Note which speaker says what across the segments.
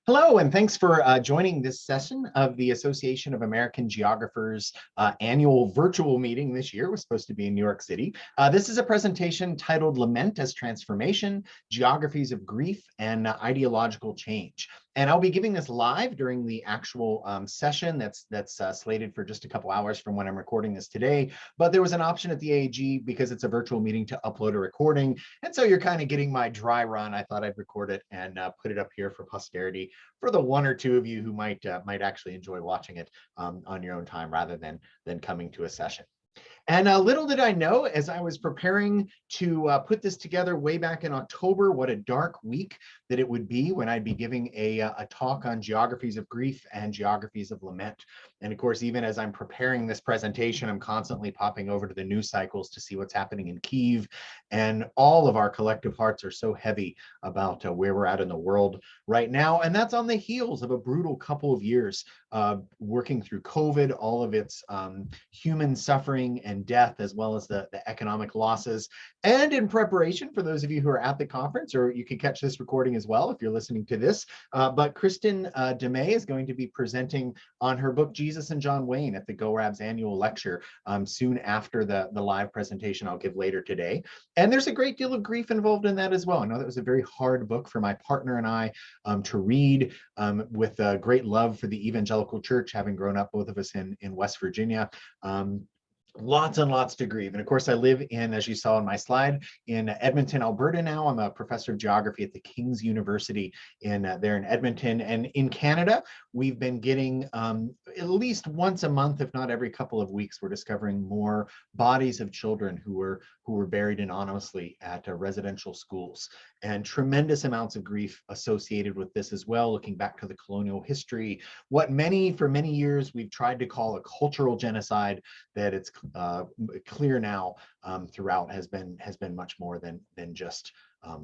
Speaker 1: Hello, and thanks for joining this session of the Association of American Geographers annual virtual meeting this year. It was supposed to be in New York City. This is a presentation titled Lament as Transformation, Geographies of Grief and Ideological Change. And I'll be giving this live during the actual session that's slated for just a couple hours from when I'm recording this today. But there was an option at the AAG, because it's a virtual meeting, to upload a recording. And so you're kind of getting my dry run. I thought I'd record it and put it up here for posterity for the one or two of you who might actually enjoy watching it on your own time rather than coming to a session. And little did I know, as I was preparing to put this together way back in October, what a dark week that it would be when I'd be giving a talk on geographies of grief and geographies of lament. And of course, even as I'm preparing this presentation, I'm constantly popping over to the news cycles to see what's happening in Kyiv. And all of our collective hearts are so heavy about where we're at in the world right now. And that's on the heels of a brutal couple of years working through COVID, all of its human suffering and death, as well as the economic losses. And in preparation, for those of you who are at the conference, or you can catch this recording as well if you're listening to this, but Kristen DeMay is going to be presenting on her book, Jesus and John Wayne, at the GoRab's annual lecture soon after the live presentation I'll give later today. And there's a great deal of grief involved in that as well. I know that was a very hard book for my partner and I to read, with a great love for the evangelical church, having grown up, both of us, in West Virginia. Lots and lots to grieve. And of course, I live in, as you saw in my slide, in Edmonton, Alberta now. I'm a professor of geography at the King's University there in Edmonton. And in Canada, we've been getting at least once a month, if not every couple of weeks, we're discovering more bodies of children who were buried anonymously at residential schools. And tremendous amounts of grief associated with this as well, looking back to the colonial history, what for many years we've tried to call a cultural genocide, that it's clear now throughout has been much more than just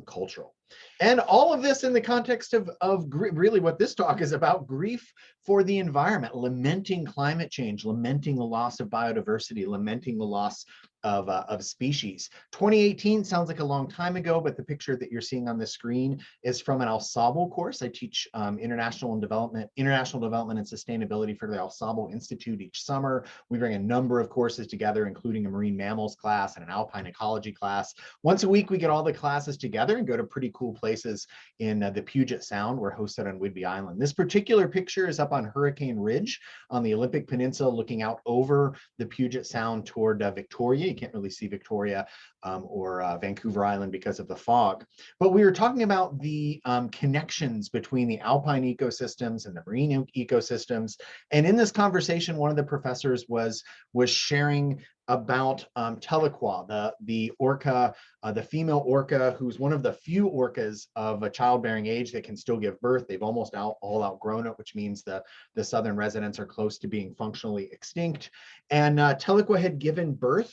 Speaker 1: cultural. And all of this in the context of really what this talk is about: grief for the environment, lamenting climate change, lamenting the loss of biodiversity, lamenting the loss of species. 2018 sounds like a long time ago, but the picture that you're seeing on the screen is from an ensemble course. I teach international development and sustainability for the Ensemble Institute each summer. We bring a number of courses together, including a marine mammals class and an alpine ecology class. Once a week, we get all the classes together and go to pretty cool places in the Puget Sound. We're hosted on Whidbey Island. This particular picture is up on Hurricane Ridge on the Olympic Peninsula, looking out over the Puget Sound toward Victoria. You can't really see Victoria or Vancouver Island because of the fog. But we were talking about the connections between the alpine ecosystems and the marine ecosystems. And in this conversation, one of the professors was sharing about Tahlequah, the orca, the female orca, who's one of the few orcas of a childbearing age that can still give birth. They've almost all outgrown it, which means the southern residents are close to being functionally extinct. And Tahlequah had given birth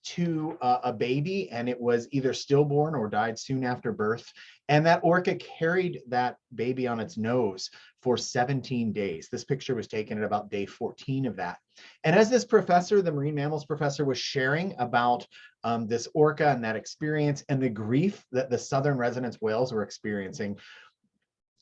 Speaker 1: to a baby, and it was either stillborn or died soon after birth. And that orca carried that baby on its nose for 17 days. This picture was taken at about day 14 of that. And as this professor, the marine mammals professor, was sharing about this orca and that experience and the grief that the southern residents whales were experiencing,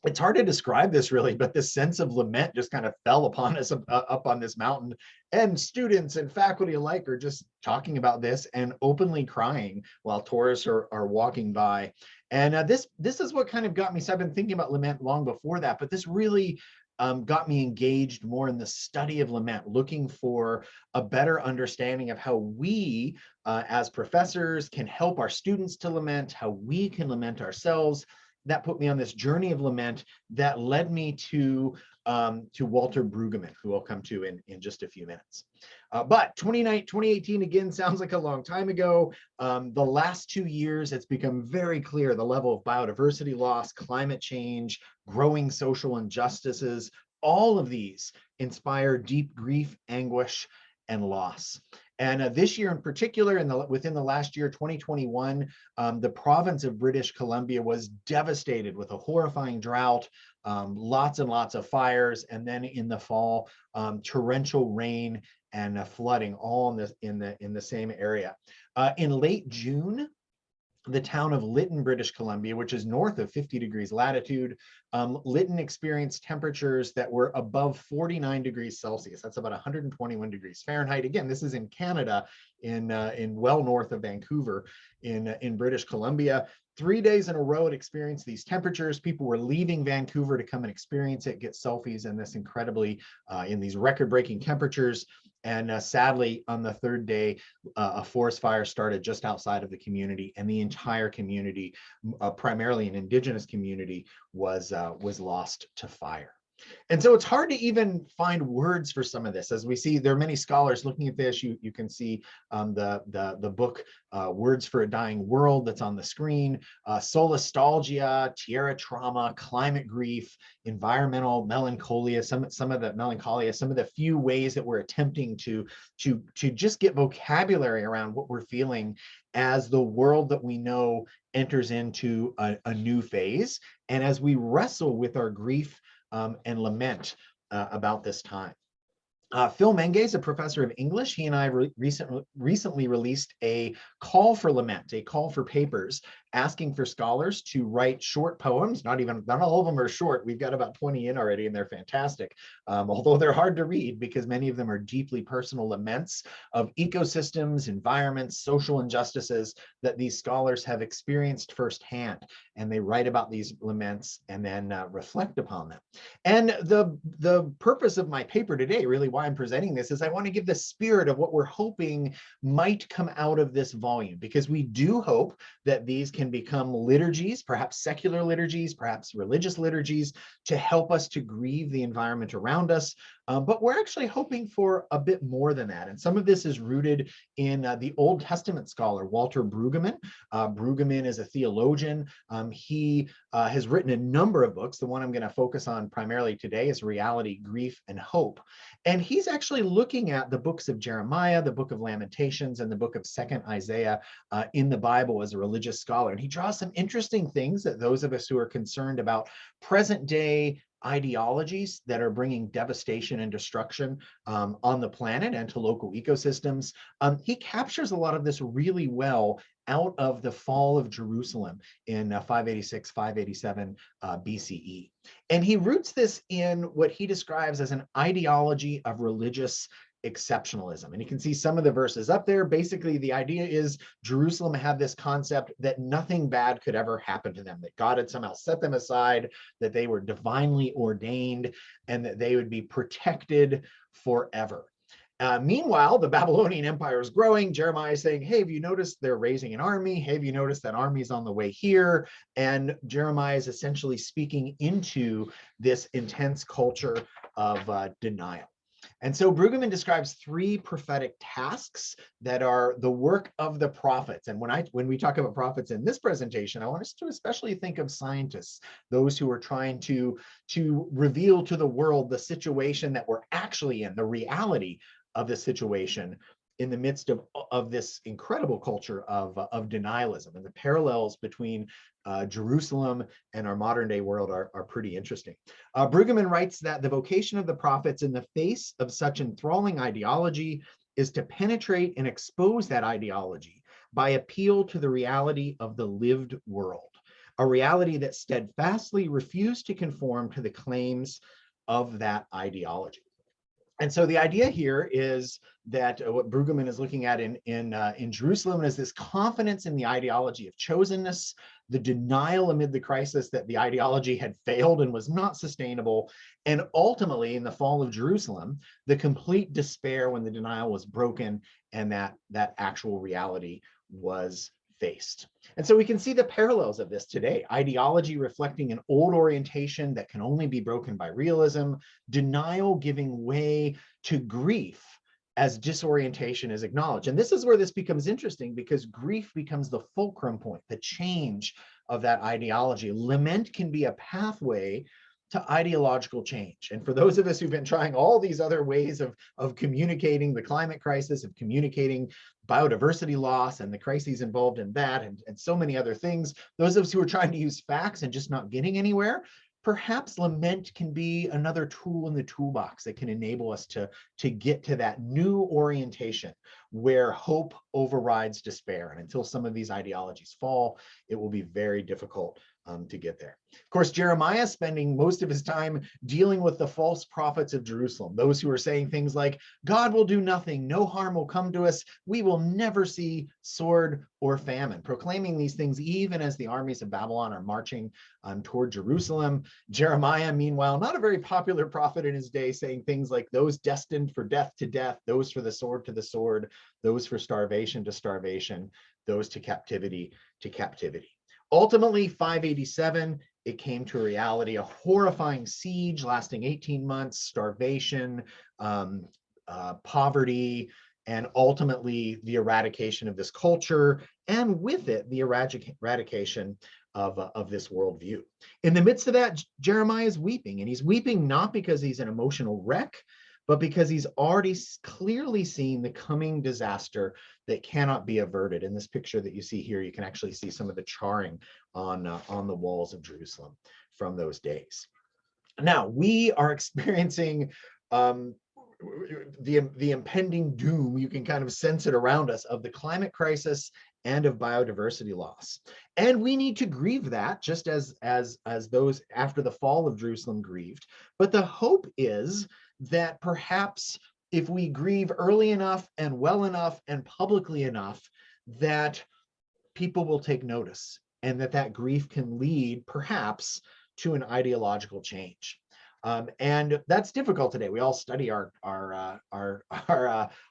Speaker 1: it's hard to describe this really, but this sense of lament just kind of fell upon us up on this mountain. And students and faculty alike are just talking about this and openly crying while tourists are walking by. And this is what kind of got me. So I've been thinking about lament long before that, but this really got me engaged more in the study of lament, looking for a better understanding of how we as professors can help our students to lament, how we can lament ourselves. That put me on this journey of lament that led me to Walter Brueggemann, who I'll come to in just a few minutes. But 2018, again, sounds like a long time ago. The last 2 years, it's become very clear the level of biodiversity loss, climate change, growing social injustices. All of these inspire deep grief, anguish, and loss. And this year in particular, within the last year, 2021, the province of British Columbia was devastated with a horrifying drought, lots and lots of fires, and then in the fall, torrential rain and flooding, all in the same area. In late June, the town of Lytton, British Columbia, which is north of 50 degrees latitude. Lytton experienced temperatures that were above 49 degrees Celsius. That's about 121 degrees Fahrenheit. Again, this is in Canada, in well north of Vancouver, in British Columbia. 3 days in a row, it experienced these temperatures. People were leaving Vancouver to come and experience it, get selfies in this incredibly, in these record-breaking temperatures. And sadly, on the third day, a forest fire started just outside of the community, and the entire community, primarily an indigenous community, was lost to fire. And so it's hard to even find words for some of this. As we see, there are many scholars looking at this. You can see the book Words for a Dying World that's on the screen, solastalgia, tierra trauma, climate grief, environmental melancholia, some of the few ways that we're attempting to just get vocabulary around what we're feeling as the world that we know enters into a new phase, and as we wrestle with our grief and lament about this time. Phil Menge is a professor of English. He and I recently released a call for lament, a call for papers, asking for scholars to write short poems. Not all of them are short. We've got about 20 in already, and they're fantastic. Although they're hard to read because many of them are deeply personal laments of ecosystems, environments, social injustices that these scholars have experienced firsthand. And they write about these laments and then reflect upon them. And the purpose of my paper today, really why I'm presenting this, is I want to give the spirit of what we're hoping might come out of this volume, because we do hope that these can become liturgies, perhaps secular liturgies, perhaps religious liturgies, to help us to grieve the environment around us. But we're actually hoping for a bit more than that. And some of this is rooted in the Old Testament scholar, Walter Brueggemann. Brueggemann is a theologian. He has written a number of books. The one I'm going to focus on primarily today is Reality, Grief, and Hope. And he's actually looking at the books of Jeremiah, the book of Lamentations, and the book of 2nd Isaiah in the Bible as a religious scholar. And he draws some interesting things that those of us who are concerned about present day ideologies that are bringing devastation and destruction on the planet and to local ecosystems. He captures a lot of this really well out of the fall of Jerusalem in 586, 587 BCE. And he roots this in what he describes as an ideology of religious exceptionalism. And you can see some of the verses up there. Basically, the idea is Jerusalem had this concept that nothing bad could ever happen to them, that God had somehow set them aside, that they were divinely ordained, and that they would be protected forever. Meanwhile, the Babylonian Empire is growing. Jeremiah is saying, hey, have you noticed they're raising an army? Hey, have you noticed that army's on the way here? And Jeremiah is essentially speaking into this intense culture of denial. And so Brueggemann describes 3 prophetic tasks that are the work of the prophets. And when we talk about prophets in this presentation, I want us to especially think of scientists, those who are trying to reveal to the world the situation that we're actually in, the reality of the situation in the midst of this incredible culture of denialism. And the parallels between Jerusalem and our modern day world are pretty interesting. Brueggemann writes that the vocation of the prophets in the face of such enthralling ideology is to penetrate and expose that ideology by appeal to the reality of the lived world, a reality that steadfastly refused to conform to the claims of that ideology. And so the idea here is that what Brueggemann is looking at in Jerusalem is this confidence in the ideology of chosenness, the denial amid the crisis that the ideology had failed and was not sustainable, and ultimately in the fall of Jerusalem, the complete despair when the denial was broken and that actual reality was faced. And so we can see the parallels of this today. Ideology reflecting an old orientation that can only be broken by realism, denial giving way to grief as disorientation is acknowledged. And this is where this becomes interesting, because grief becomes the fulcrum point, the change of that ideology. Lament can be a pathway to ideological change. And for those of us who've been trying all these other ways of communicating the climate crisis, of communicating biodiversity loss and the crises involved in that, and so many other things, those of us who are trying to use facts and just not getting anywhere, perhaps lament can be another tool in the toolbox that can enable us to get to that new orientation where hope overrides despair. And until some of these ideologies fall, it will be very difficult to get there. Of course, Jeremiah is spending most of his time dealing with the false prophets of Jerusalem, those who are saying things like, God will do nothing, no harm will come to us, we will never see sword or famine, proclaiming these things even as the armies of Babylon are marching toward Jerusalem. Jeremiah, meanwhile, not a very popular prophet in his day, saying things like those destined for death to death, those for the sword to the sword, those for starvation to starvation, those to captivity to captivity. Ultimately, 587, it came to a reality, a horrifying siege lasting 18 months, starvation, poverty, and ultimately the eradication of this culture, and with it, the eradication of this worldview. In the midst of that, Jeremiah is weeping, and he's weeping not because he's an emotional wreck, but because he's already clearly seen the coming disaster that cannot be averted. In this picture that you see here, you can actually see some of the charring on the walls of Jerusalem from those days. Now, we are experiencing the impending doom, you can kind of sense it around us, of the climate crisis and of biodiversity loss. And we need to grieve that, just as those after the fall of Jerusalem grieved. But the hope is that perhaps if we grieve early enough and well enough and publicly enough, that people will take notice, and that grief can lead perhaps to an ideological change. And that's difficult today. We all study our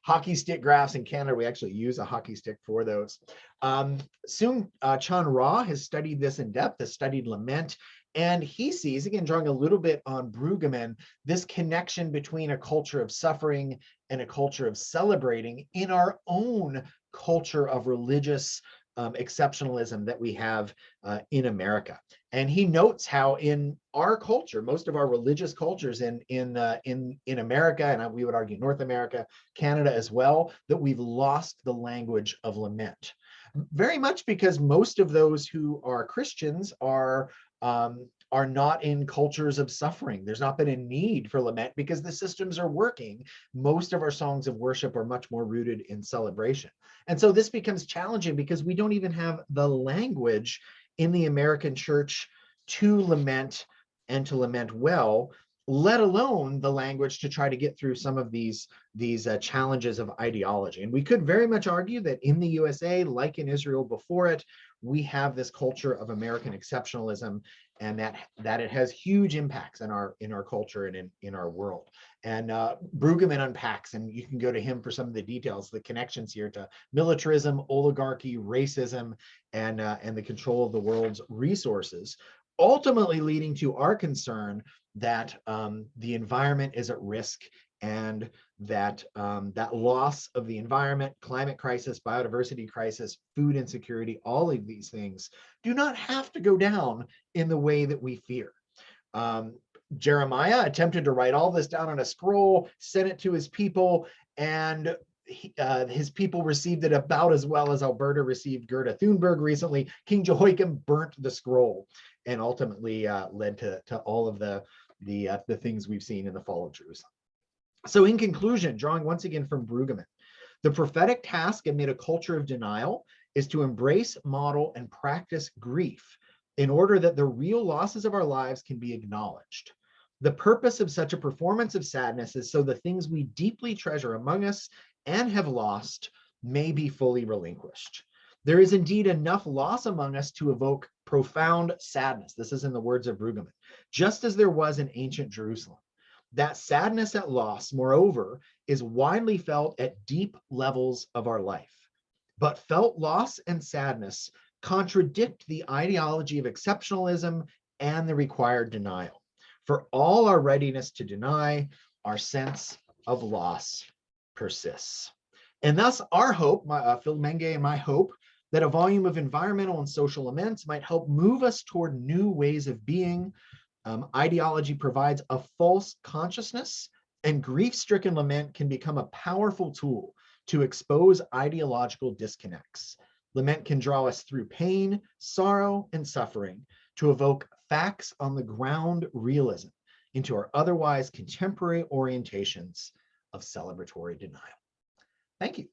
Speaker 1: hockey stick graphs in Canada. We actually use a hockey stick for those. Soong-Chan Rah has studied this in depth, has studied lament, and he sees, again, drawing a little bit on Brueggemann, this connection between a culture of suffering and a culture of celebrating in our own culture of religious exceptionalism that we have in America. And he notes how in our culture, most of our religious cultures in America, and we would argue North America, Canada as well, that we've lost the language of lament. Very much because most of those who are Christians are not in cultures of suffering. There's not been a need for lament because the systems are working. Most of our songs of worship are much more rooted in celebration. And so this becomes challenging because we don't even have the language in the American church to lament and to lament well, let alone the language to try to get through some of these challenges of ideology. And we could very much argue that in the USA, like in Israel before it, we have this culture of American exceptionalism, and that it has huge impacts in our culture and in our world. And Brueggemann unpacks, and you can go to him for some of the details, the connections here to militarism, oligarchy, racism, and the control of the world's resources, ultimately leading to our concern that the environment is at risk, and that loss of the environment, climate crisis, biodiversity crisis, food insecurity, all of these things do not have to go down in the way that we fear. Jeremiah attempted to write all this down on a scroll, sent it to his people, and his people received it about as well as Alberta received Greta Thunberg recently. King Jehoiakim burnt the scroll, and ultimately led to all of the things we've seen in the fall of Jerusalem. So in conclusion, drawing once again from Brueggemann, the prophetic task amid a culture of denial is to embrace, model, and practice grief in order that the real losses of our lives can be acknowledged. The purpose of such a performance of sadness is so the things we deeply treasure among us and have lost may be fully relinquished. There is indeed enough loss among us to evoke profound sadness. This is in the words of Brueggemann, just as there was in ancient Jerusalem. That sadness at loss, moreover, is widely felt at deep levels of our life. But felt loss and sadness contradict the ideology of exceptionalism and the required denial. For all our readiness to deny, our sense of loss persists. And thus our hope, Phil Menge and my hope, that a volume of environmental and social laments might help move us toward new ways of being. Ideology provides a false consciousness, and grief-stricken lament can become a powerful tool to expose ideological disconnects. Lament can draw us through pain, sorrow, and suffering to evoke facts on the ground realism into our otherwise contemporary orientations of celebratory denial. Thank you.